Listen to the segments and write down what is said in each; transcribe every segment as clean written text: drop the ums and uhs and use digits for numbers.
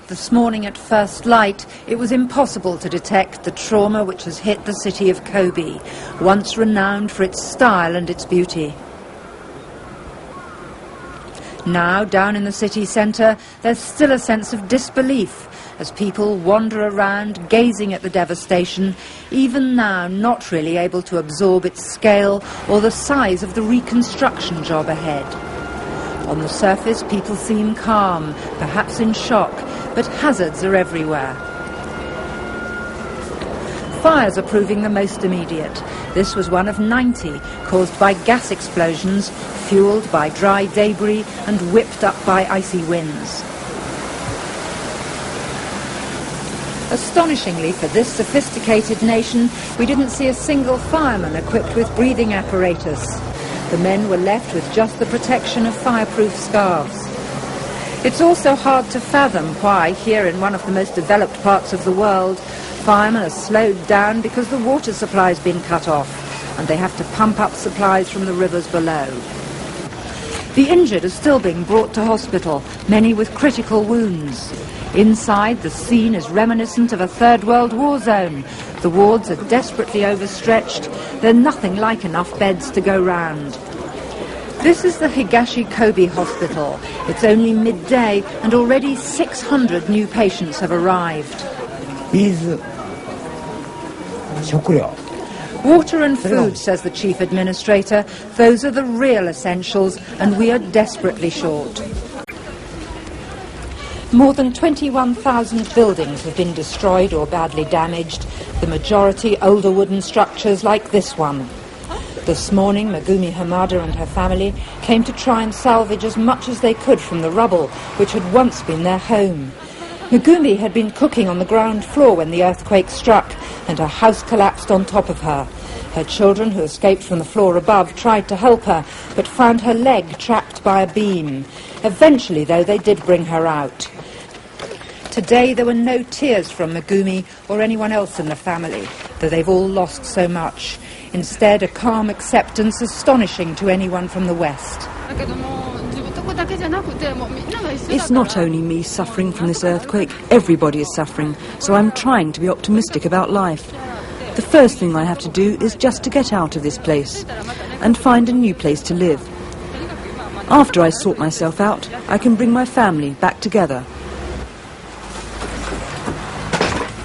this morning at first light, it was impossible to detect the trauma which has hit the city of Kobe, once renowned for its style and its beauty. Now, down in the city centre, there's still a sense of disbelief as people wander around gazing at the devastation, even now not really able to absorb its scale or the size of the reconstruction job ahead. On the surface, people seem calm, perhaps in shock, but hazards are everywhere. Fires are proving the most immediate. This was one of 90 caused by gas explosions, fueled by dry debris and whipped up by icy winds. Astonishingly, for this sophisticated nation, we didn't see a single fireman equipped with breathing apparatus. The men were left with just the protection of fireproof scarves. It's also hard to fathom why, here in one of the most developed parts of the world, firemen are slowed down because the water supply's been cut off, and they have to pump up supplies from the rivers below. The injured are still being brought to hospital, many with critical wounds. Inside, the scene is reminiscent of a Third World War zone. The wards are desperately overstretched. There are nothing like enough beds to go round. This is the Higashi Kobe Hospital. It's only midday and already 600 new patients have arrived. Water and food, says the chief administrator. Those are the real essentials, and we are desperately short. More than 21,000 buildings have been destroyed or badly damaged, the majority older wooden structures like this one. This morning, Megumi Hamada and her family came to try and salvage as much as they could from the rubble, which had once been their home. Megumi had been cooking on the ground floor when the earthquake struck, and her house collapsed on top of her. Her children, who escaped from the floor above, tried to help her, but found her leg trapped by a beam. Eventually, though, they did bring her out. Today there were no tears from Megumi or anyone else in the family, though they've all lost so much. Instead, a calm acceptance astonishing to anyone from the West. It's not only me suffering from this earthquake, everybody is suffering, so I'm trying to be optimistic about life. The first thing I have to do is just to get out of this place and find a new place to live. After I sort myself out, I can bring my family back together.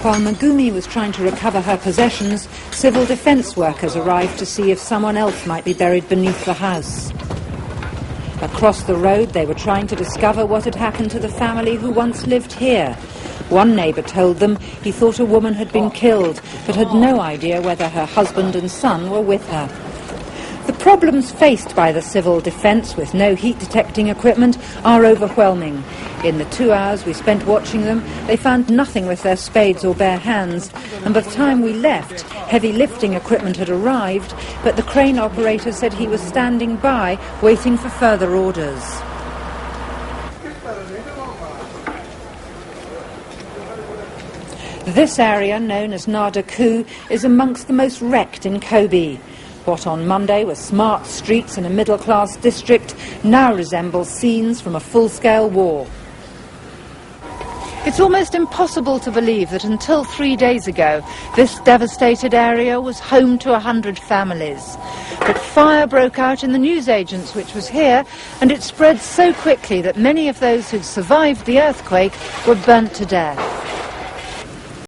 While Megumi was trying to recover her possessions, civil defence workers arrived to see if someone else might be buried beneath the house. Across the road, they were trying to discover what had happened to the family who once lived here. One neighbour told them he thought a woman had been killed, but had no idea whether her husband and son were with her. The problems faced by the civil defence with no heat-detecting equipment are overwhelming. In the 2 hours we spent watching them, they found nothing with their spades or bare hands, and by the time we left, heavy lifting equipment had arrived, but the crane operator said he was standing by, waiting for further orders. This area, known as Nada-ku, is amongst the most wrecked in Kobe. What on Monday were smart streets in a middle-class district now resembles scenes from a full-scale war. It's almost impossible to believe that until 3 days ago, this devastated area was home to 100 families. But fire broke out in the newsagents which was here, and it spread so quickly that many of those who'd survived the earthquake were burnt to death.